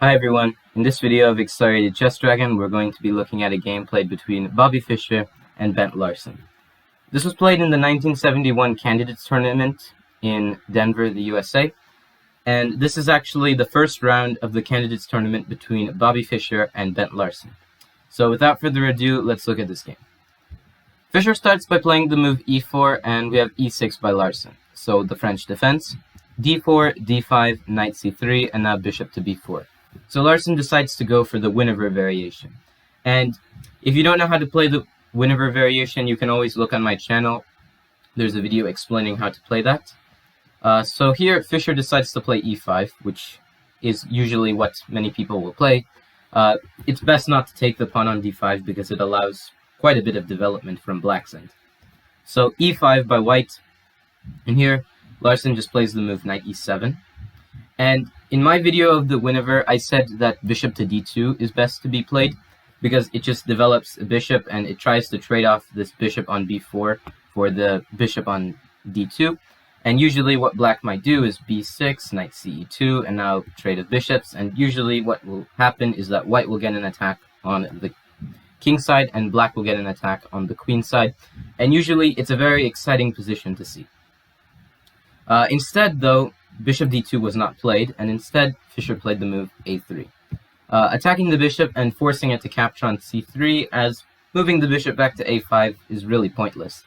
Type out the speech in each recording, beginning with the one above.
Hi everyone, in this video of Accelerated Chess Dragon, we're going to be looking at a game played between Bobby Fischer and Bent Larsen. This was played in the 1971 Candidates Tournament in Denver, the USA, and this is actually the first round of the Candidates Tournament between Bobby Fischer and Bent Larsen. So without further ado, let's look at this game. Fischer starts by playing the move e4, and we have e6 by Larsen, so the French defense, d4, d5, knight c3, and now bishop to b4. So Larsen decides to go for the win-over variation. And if you don't know how to play the win-over variation, you can always look on my channel. There's a video explaining how to play that. So here, Fischer decides to play e5, which is usually what many people will play. It's best not to take the pawn on d5 because it allows quite a bit of development from black's end. So e5 by white, and here Larsen just plays the move knight e7. And in my video of the win-over, I said that bishop to d2 is best to be played because it just develops a bishop and it tries to trade off this bishop on b4 for the bishop on d2. And usually what black might do is b6, knight ce2, and now trade of bishops. And usually what will happen is that white will get an attack on the king side and black will get an attack on the queen side. And usually it's a very exciting position to see. Instead, though, bishop d2 was not played, and instead Fischer played the move a3, attacking the bishop and forcing it to capture on c3, as moving the bishop back to a5 is really pointless.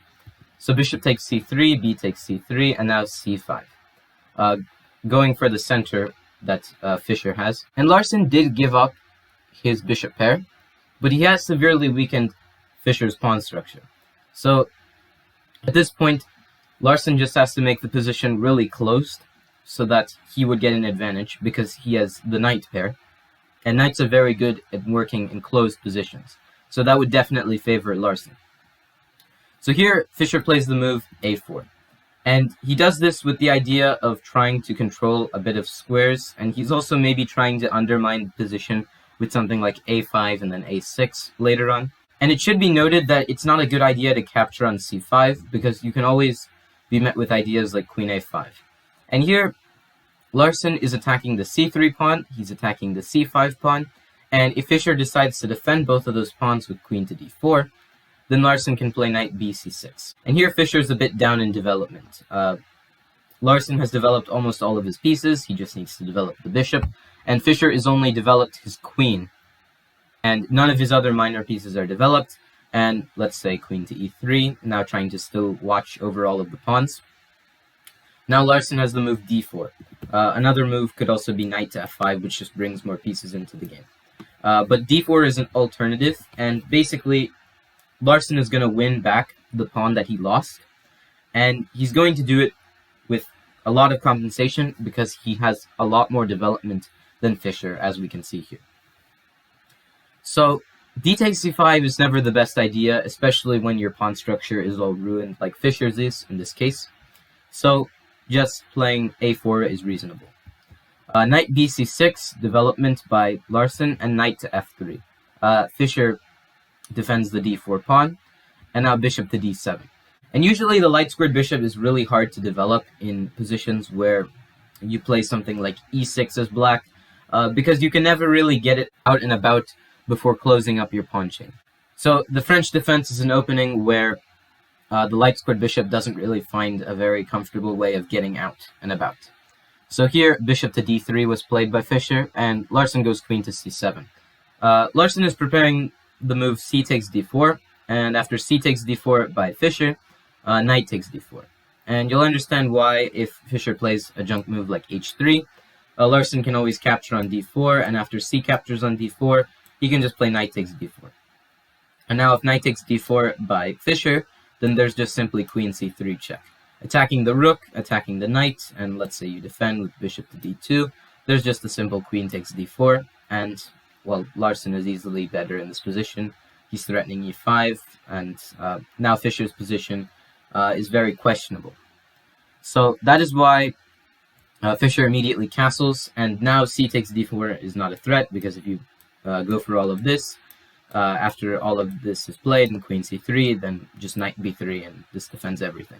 So bishop takes c3, b takes c3, and now c5, going for the center that Fischer has. And Larsen did give up his bishop pair, but he has severely weakened Fischer's pawn structure. So at this point, Larsen just has to make the position really closed so that he would get an advantage because he has the knight pair, and knights are very good at working in closed positions. So that would definitely favor Larsen. So here, Fischer plays the move a4. And he does this with the idea of trying to control a bit of squares, and he's also maybe trying to undermine the position with something like a5 and then a6 later on. And it should be noted that it's not a good idea to capture on c5 because you can always be met with ideas like queen a5. And here, Larsen is attacking the c3 pawn, he's attacking the c5 pawn, and if Fischer decides to defend both of those pawns with queen to d4, then Larsen can play knight bc6. And here Fischer's a bit down in development. Larsen has developed almost all of his pieces, he just needs to develop the bishop, and Fischer has only developed his queen, and none of his other minor pieces are developed, and let's say queen to e3, now trying to still watch over all of the pawns. Now Larsen has the move d4. Another move could also be knight to f5, which just brings more pieces into the game. But d4 is an alternative, and basically Larsen is going to win back the pawn that he lost, and he's going to do it with a lot of compensation because he has a lot more development than Fischer, as we can see here. So d takes c5 is never the best idea, especially when your pawn structure is all ruined like Fischer's is in this case. So just playing a4 is reasonable. Knight bc6, development by Larsen, and knight to f3. Fischer defends the d4 pawn, and now bishop to d7. And usually the light squared bishop is really hard to develop in positions where you play something like e6 as black, because you can never really get it out and about before closing up your pawn chain. So the French defense is an opening where the light squared bishop doesn't really find a very comfortable way of getting out and about. So here, bishop to d3 was played by Fischer, and Larsen goes queen to c7. Larsen is preparing the move c takes d4, and after c takes d4 by Fischer, knight takes d4. And you'll understand why if Fischer plays a junk move like h3, Larsen can always capture on d4, and after c captures on d4, he can just play knight takes d4. And now if knight takes d4 by Fischer, then there's just simply queen c3 check. Attacking the rook, attacking the knight, and let's say you defend with bishop to d2, there's just a simple queen takes d4, and, well, Larsen is easily better in this position. He's threatening e5, and now Fischer's position is very questionable. So that is why Fischer immediately castles, and now c takes d4 is not a threat, because if you go for all of this, after all of this is played and queen c3, then just knight b3, and this defends everything.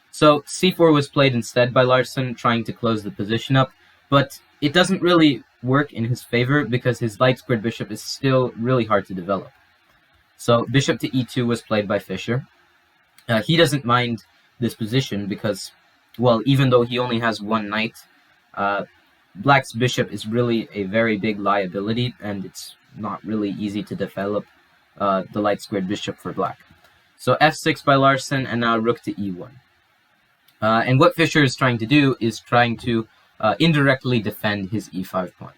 So c4 was played instead by Larsen, trying to close the position up, but it doesn't really work in his favor because his light squared bishop is still really hard to develop. So bishop to e2 was played by Fischer. He doesn't mind this position because, well, even though he only has one knight, Black's bishop is really a very big liability, and it's not really easy to develop the light squared bishop for Black. So f6 by Larsen, and now rook to e1. And what Fischer is trying to do is trying to indirectly defend his e5 pawn.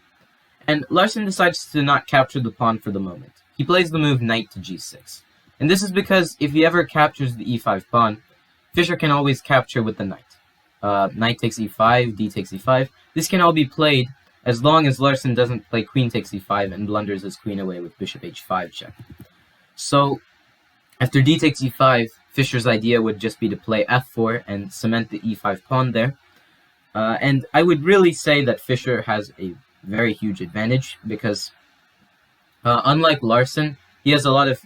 And Larsen decides to not capture the pawn for the moment. He plays the move knight to g6. And this is because if he ever captures the e5 pawn, Fischer can always capture with the knight. Knight takes e5, d takes e5. This can all be played as long as Larsen doesn't play queen takes e5 and blunders his queen away with bishop h5 check. So after d takes e5, Fischer's idea would just be to play f4 and cement the e5 pawn there. And I would really say that Fischer has a very huge advantage because unlike Larsen, he has a lot of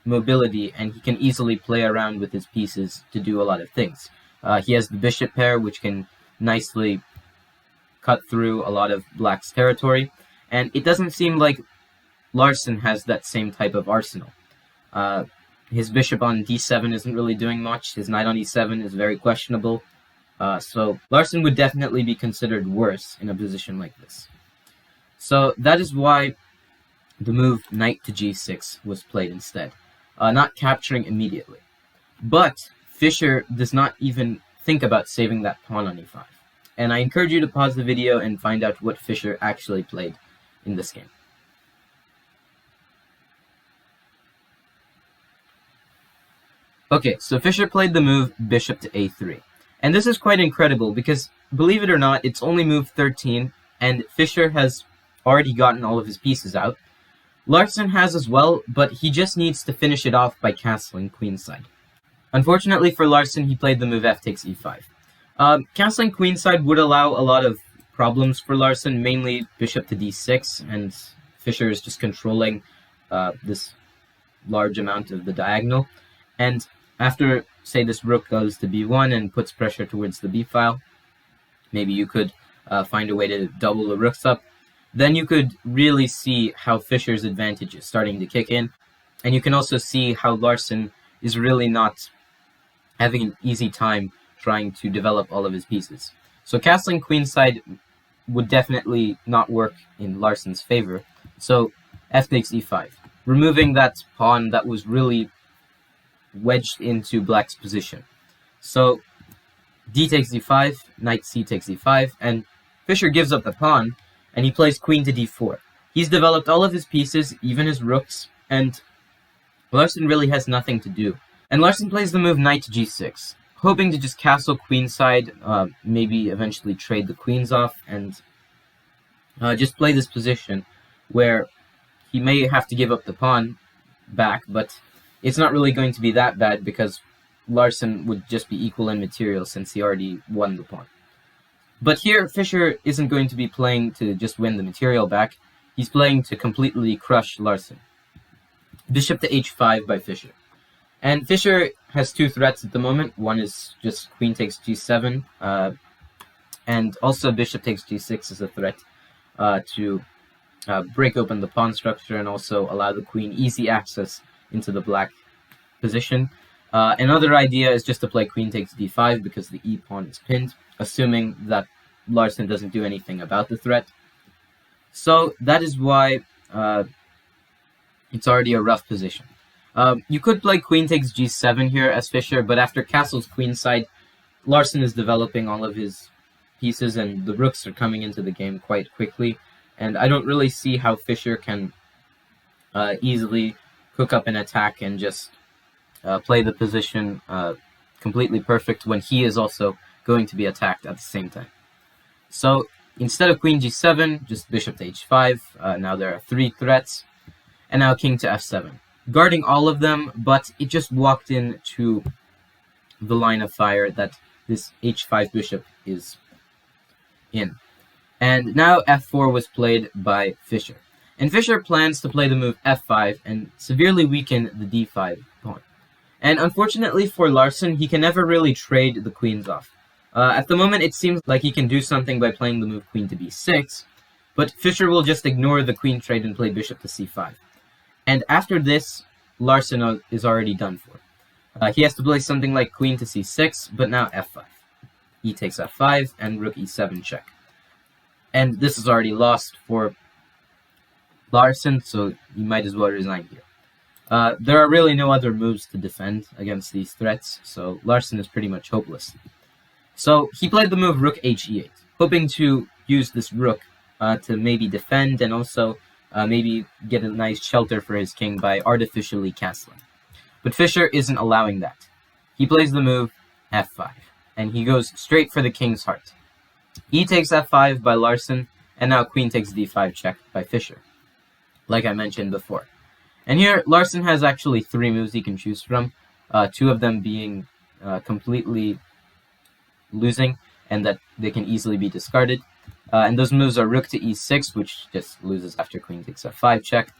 mobility and he can easily play around with his pieces to do a lot of things. He has the bishop pair, which can nicely cut through a lot of Black's territory, and it doesn't seem like Larsen has that same type of arsenal. His bishop on d7 isn't really doing much. His knight on e7 is very questionable. So Larsen would definitely be considered worse in a position like this. So that is why the move knight to g6 was played instead, not capturing immediately. But Fischer does not even think about saving that pawn on e5. And I encourage you to pause the video and find out what Fischer actually played in this game. Okay, so Fischer played the move bishop to a3. And this is quite incredible because, believe it or not, it's only move 13, and Fischer has already gotten all of his pieces out. Larsen has as well, but he just needs to finish it off by castling queenside. Unfortunately for Larsen, he played the move f takes e5. Castling queenside would allow a lot of problems for Larsen, mainly bishop to d6, and Fischer is just controlling this large amount of the diagonal. And after, say, this rook goes to b1 and puts pressure towards the b file, maybe you could find a way to double the rooks up, then you could really see how Fischer's advantage is starting to kick in. And you can also see how Larsen is really not having an easy time trying to develop all of his pieces. So castling queenside would definitely not work in Larsen's favor. So f takes e5, removing that pawn that was really wedged into Black's position. So d takes e5, knight c takes e5, and Fischer gives up the pawn, and he plays queen to d4. He's developed all of his pieces, even his rooks, and Larsen really has nothing to do. And Larsen plays the move knight to g6, hoping to just castle queenside, maybe eventually trade the queens off, and just play this position where he may have to give up the pawn back, but it's not really going to be that bad because Larsen would just be equal in material since he already won the pawn. But here, Fischer isn't going to be playing to just win the material back. He's playing to completely crush Larsen. Bishop to h5 by Fischer. And Fischer has two threats at the moment. One is just queen takes g7, and also bishop takes g6 is a threat to break open the pawn structure and also allow the queen easy access into the Black position. Another idea is just to play queen takes d5 because the e-pawn is pinned, assuming that Larsen doesn't do anything about the threat. So that is why it's already a rough position. You could play queen takes g7 here as Fischer, but after castle's queenside, Larsen is developing all of his pieces and the rooks are coming into the game quite quickly, and I don't really see how Fischer can easily cook up an attack and just play the position completely perfect when he is also going to be attacked at the same time. So instead of queen g7, just bishop to h5. Now there are three threats, and now king to f7. Guarding all of them, but it just walked into the line of fire that this h5 bishop is in. And now f4 was played by Fischer. And Fischer plans to play the move f5 and severely weaken the d5 pawn. And unfortunately for Larsen, he can never really trade the queens off. At the moment, it seems like he can do something by playing the move queen to b6, but Fischer will just ignore the queen trade and play bishop to c5. And after this, Larsen is already done for. He has to play something like queen to c6, but now f5. E takes f5, and rook e7 check. And this is already lost for Larsen, so you might as well resign here. There are really no other moves to defend against these threats, so Larsen is pretty much hopeless. So he played the move rook he8, hoping to use this rook to maybe defend and also maybe get a nice shelter for his king by artificially castling. But Fischer isn't allowing that. He plays the move f5, and he goes straight for the king's heart. E takes f5 by Larsen, and now queen takes d5 check by Fischer, like I mentioned before. And here, Larsen has actually 3 moves he can choose from, 2 of them being completely losing, and that they can easily be discarded. And those moves are rook to e6, which just loses after queen takes f5 check,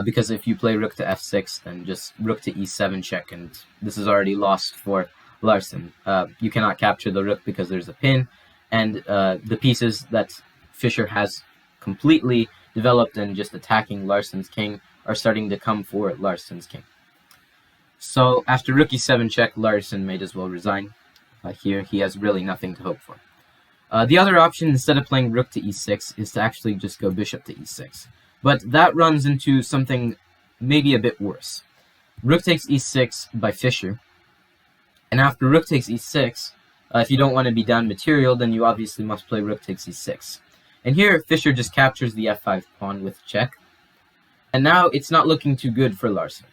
because if you play rook to f6, then just rook to e7 check, and this is already lost for Larsen. You cannot capture the rook because there's a pin, and the pieces that Fischer has completely developed and just attacking Larsen's king are starting to come for Larsen's king. So after rook e7 check, Larsen might as well resign. Here he has really nothing to hope for. The other option, instead of playing rook to e6, is to actually just go bishop to e6. But that runs into something maybe a bit worse. Rook takes e6 by Fischer. And after rook takes e6, if you don't want to be down material, then you obviously must play rook takes e6. And here, Fischer just captures the f5 pawn with check. And now it's not looking too good for Larsen,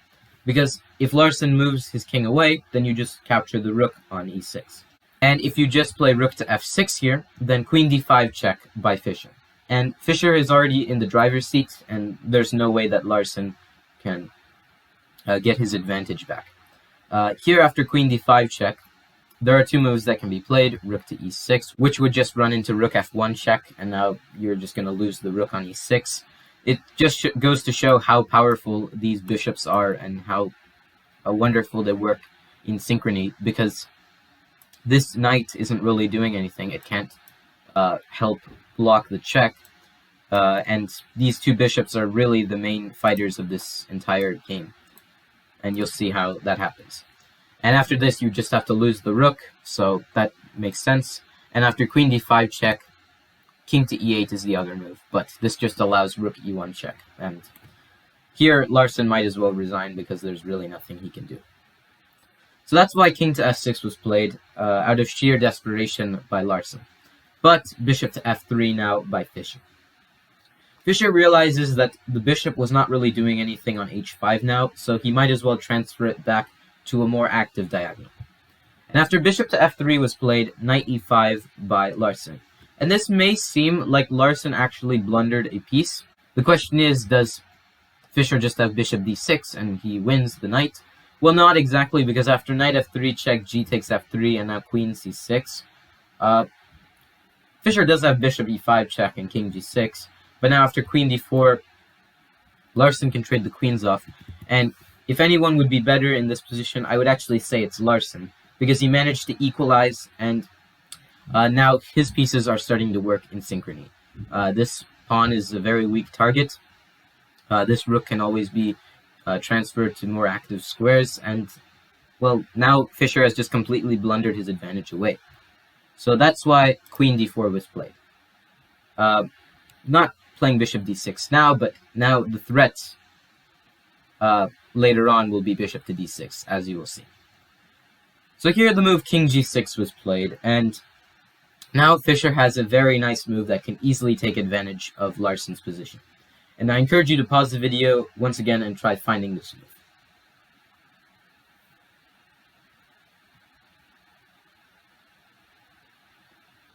because if Larsen moves his king away, then you just capture the rook on e6. And if you just play rook to f6 here, then queen d5 check by Fischer. And Fischer is already in the driver's seat, and there's no way that Larsen can get his advantage back. Here, after queen d5 check, there are 2 moves that can be played, rook to e6, which would just run into rook f1 check, and now you're just going to lose the rook on e6. It just goes to show how powerful these bishops are and how wonderful they work in synchrony, because this knight isn't really doing anything. It can't help block the check, and these 2 bishops are really the main fighters of this entire game, and you'll see how that happens. And after this, you just have to lose the rook, so that makes sense. And after queen d5 check, king to e8 is the other move, but this just allows rook e1 check. And here, Larsen might as well resign because there's really nothing he can do. So that's why king to f6 was played, out of sheer desperation by Larsen. But bishop to f3 now by Fischer. Fischer realizes that the bishop was not really doing anything on h5 now, so he might as well transfer it back to a more active diagonal. And after bishop to f3 was played, knight e5 by Larsen. And this may seem like Larsen actually blundered a piece. The question is, does Fischer just have bishop d6 and he wins the knight? Well, not exactly, because after knight f3 check, g takes f3, and now queen c6. Fischer does have bishop e5 check and king g6, but now after queen d4, Larsen can trade the queens off. And if anyone would be better in this position, I would actually say it's Larsen, because he managed to equalize, and now his pieces are starting to work in synchrony. This pawn is a very weak target. This rook can always be transferred to more active squares, and, well, now Fischer has just completely blundered his advantage away. So that's why queen d4 was played. Not playing bishop d6 now, but now the threat later on will be bishop to d6, as you will see. So here the move king g6 was played, and now Fischer has a very nice move that can easily take advantage of Larsen's position. And I encourage you to pause the video once again and try finding this move.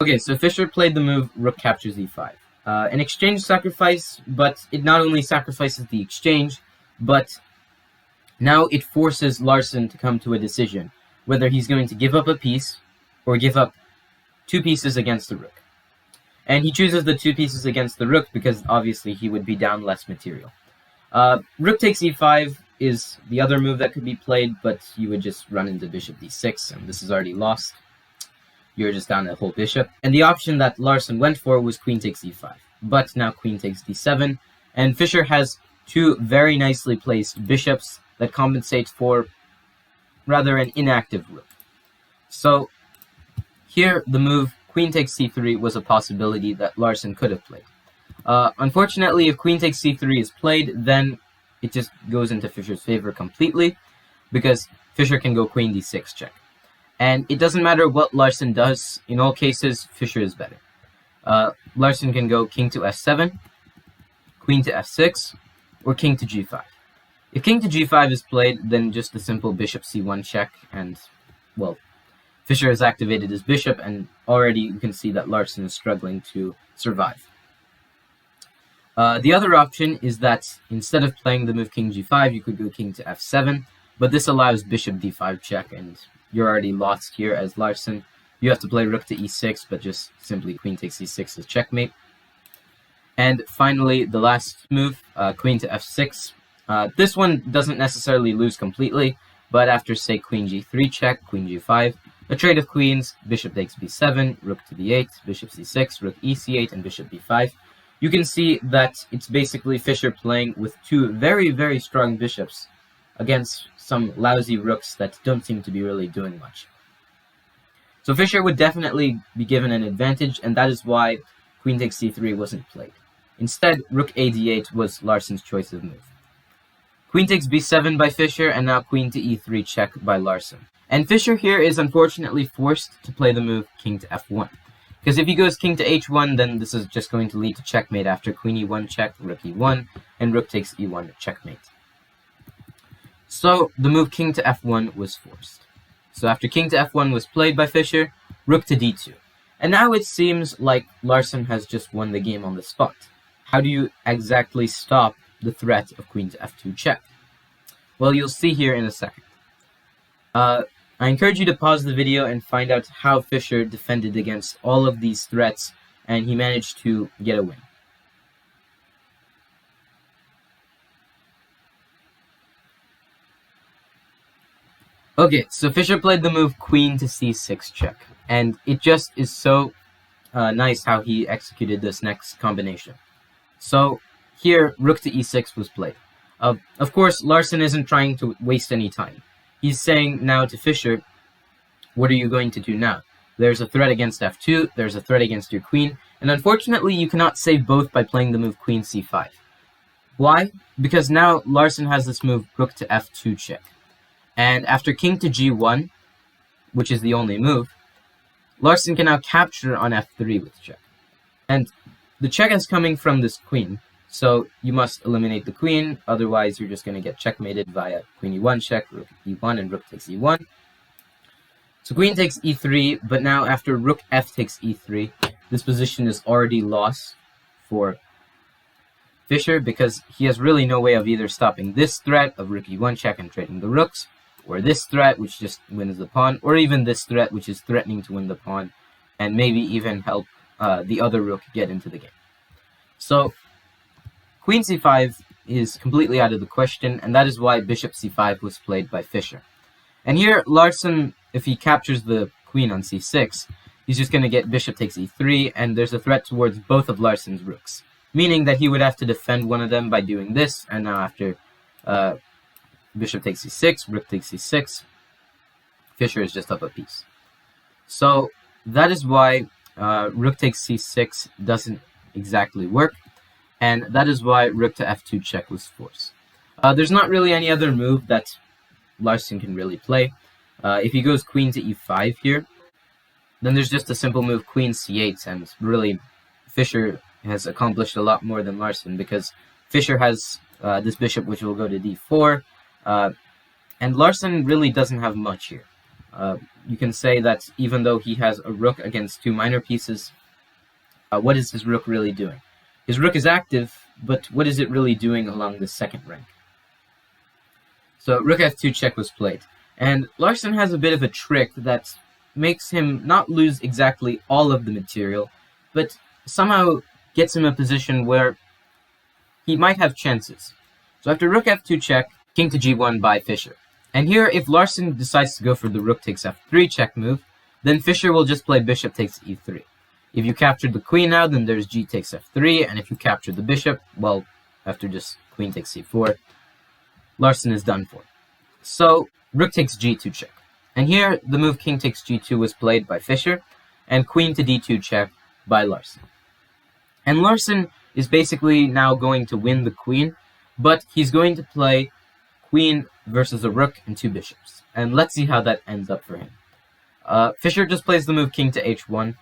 Okay, so Fischer played the move rook captures e5. An exchange sacrifice, but it not only sacrifices the exchange, but now it forces Larsen to come to a decision, whether he's going to give up a piece or give up 2 pieces against the rook. And he chooses the 2 pieces against the rook because obviously he would be down less material. Rook takes e5 is the other move that could be played, but you would just run into bishop d6, and this is already lost. you're just down a whole bishop. And the option that Larsen went for was queen takes e5. But now queen takes d7, and Fischer has two very nicely placed bishops that compensate for rather an inactive rook. So here the move queen takes c3 was a possibility that Larsen could have played. Unfortunately, if queen takes c3 is played, then it just goes into Fischer's favor completely, because Fischer can go queen d6 check. And it doesn't matter what Larsen does, in all cases, Fischer is better. Larsen can go king to f7, queen to f6, or king to g5. If king to g5 is played, then just a simple bishop c1 check, and, well, Fischer has activated his bishop, and already you can see that Larsen is struggling to survive. The other option is that instead of playing the move king g5, you could go king to f7, but this allows bishop d5 check, and you're already lost here as Larsen. You have to play rook to e6, but just simply queen takes e6 as checkmate. And finally, the last move, queen to f6. This one doesn't necessarily lose completely, but after, say, queen g3 check, queen g5, a trade of queens, bishop takes b7, rook to d8, bishop c6, rook ec8, and bishop b5, you can see that it's basically Fischer playing with two very, very strong bishops against some lousy rooks that don't seem to be really doing much. So Fischer would definitely be given an advantage, and that is why queen takes c3 wasn't played. Instead, rook a d8 was Larsen's choice of move. Queen takes b7 by Fischer, and now queen to e3 check by Larsen. And Fischer here is unfortunately forced to play the move king to f1. Because if he goes king to h1, then this is just going to lead to checkmate after queen e1 check, rook e1, and rook takes e1 checkmate. So the move king to f1 was forced. So after king to f1 was played by Fischer, rook to d2. And now it seems like Larsen has just won the game on the spot. How do you exactly stop the threat of queen to f2 check? Well, you'll see here in a second. I encourage you to pause the video and find out how Fischer defended against all of these threats, and he managed to get a win. Okay, so Fischer played the move queen to c6 check, and it just is so nice how he executed this next combination. So here, rook to e6 was played. Of course, Larsen isn't trying to waste any time. He's saying now to Fischer, what are you going to do now? There's a threat against f2, there's a threat against your queen, and unfortunately you cannot save both by playing the move queen c5. Why? Because now Larsen has this move rook to f2 check. And after king to g1, which is the only move, Larsen can now capture on f3 with check. And the check is coming from this queen, so you must eliminate the queen, otherwise you're just going to get checkmated via queen e1 check, rook e1, and rook takes e1. So queen takes e3, but now after rook f takes e3, this position is already lost for Fischer, because he has really no way of either stopping this threat of rook e1 check and trading the rooks, or this threat which just wins the pawn, or even this threat which is threatening to win the pawn, and maybe even help the other rook get into the game. So queen c5 is completely out of the question, and that is why bishop c5 was played by Fischer. And here, Larsen, if he captures the queen on c6, he's just going to get bishop takes e3, and there's a threat towards both of Larsen's rooks, meaning that he would have to defend one of them by doing this, and now after bishop takes c6, rook takes c6, Fischer is just up a piece. So that is why rook takes c6 doesn't exactly work, and that is why rook to f2 check was forced. There's not really any other move that Larsen can really play. If he goes queen to e5 here, then there's just a simple move queen c8, and really Fischer has accomplished a lot more than Larsen, because Fischer has this bishop which will go to d4, and Larsen really doesn't have much here. You can say that even though he has a rook against two minor pieces, what is his rook really doing? His rook is active, but what is it really doing along the second rank? So rook f2 check was played, and Larsen has a bit of a trick that makes him not lose exactly all of the material, but somehow gets him a position where he might have chances. So after rook f2 check, king to g1 by Fischer. And here, if Larsen decides to go for the rook takes f3 check move, then Fischer will just play bishop takes e3. If you captured the queen now, then there's g takes f3, and if you captured the bishop, well, after just queen takes c4, Larsen is done for. So, rook takes g2 check. And here, the move king takes g2 was played by Fischer, and queen to d2 check by Larsen. And Larsen is basically now going to win the queen, but he's going to play queen versus a rook and two bishops. And let's see how that ends up for him. Fischer just plays the move king to h1.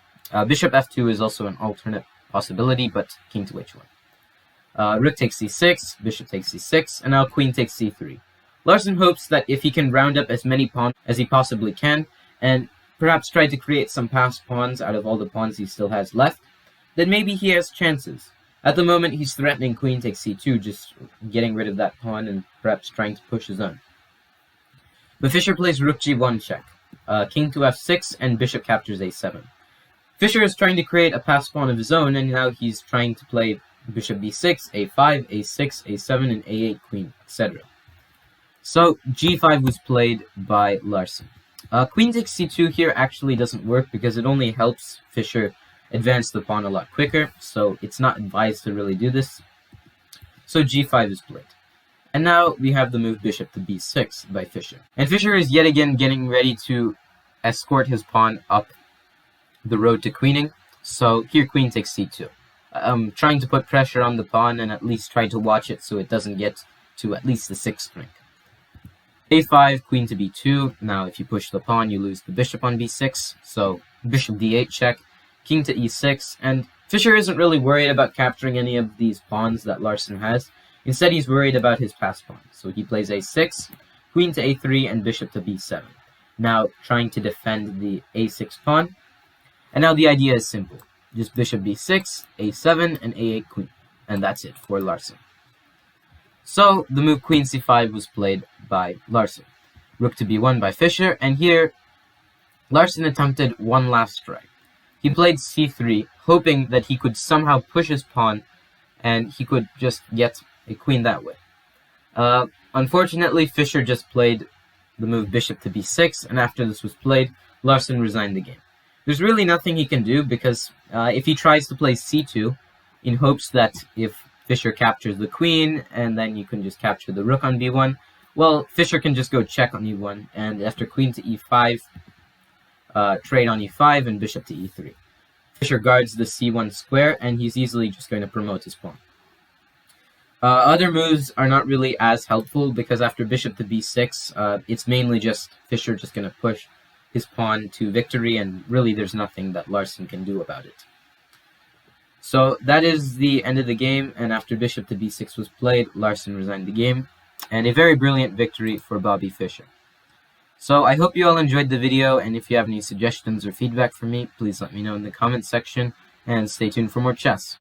Bishop f2 is also an alternate possibility, but king to h1. Rook takes c6, bishop takes c6, and now queen takes c3. Larsen hopes that if he can round up as many pawns as he possibly can, and perhaps try to create some passed pawns out of all the pawns he still has left, then maybe he has chances. At the moment, he's threatening queen takes c2, just getting rid of that pawn and perhaps trying to push his own. But Fischer plays rook g1 check, king to f6, and bishop captures a7. Fischer is trying to create a passed pawn of his own, and now he's trying to play bishop b6, a5, a6, a7, and a8 queen, etc. So g5 was played by Larsen. Queen takes c2 here actually doesn't work because it only helps Fischer advance the pawn a lot quicker, so it's not advised to really do this. So g5 is played. And now we have the move bishop to b6 by Fischer. And Fischer is yet again getting ready to escort his pawn up the road to queening. So here queen takes c2. Trying to put pressure on the pawn and at least try to watch it so it doesn't get to at least the 6th rank. a5, queen to b2. Now if you push the pawn, you lose the bishop on b6. So bishop d8 check, king to e6. And Fischer isn't really worried about capturing any of these pawns that Larsen has. Instead, he's worried about his passed pawn. So he plays a6, queen to a3, and bishop to b7. Now trying to defend the a6 pawn. And now the idea is simple. Just bishop b6, a7, and a8 queen. And that's it for Larsen. So the move queen c5 was played by Larsen. Rook to b1 by Fischer, and here Larsen attempted one last try. He played c3, hoping that he could somehow push his pawn and he could just get a queen that way. Unfortunately, Fischer just played the move bishop to b6, and after this was played, Larsen resigned the game. There's really nothing he can do because if he tries to play c2 in hopes that if Fischer captures the queen and then you can just capture the rook on b1, well, Fischer can just go check on e1, and after queen to e5, trade on e5 and bishop to e3. Fischer guards the c1 square, and he's easily just going to promote his pawn. Other moves are not really as helpful because after bishop to b6, it's mainly just Fischer just going to push his pawn to victory, and really there's nothing that Larsen can do about it. So that is the end of the game, and after bishop to b6 was played, Larsen resigned the game, and a very brilliant victory for Bobby Fischer. So I hope you all enjoyed the video, and if you have any suggestions or feedback for me, please let me know in the comments section, and stay tuned for more chess.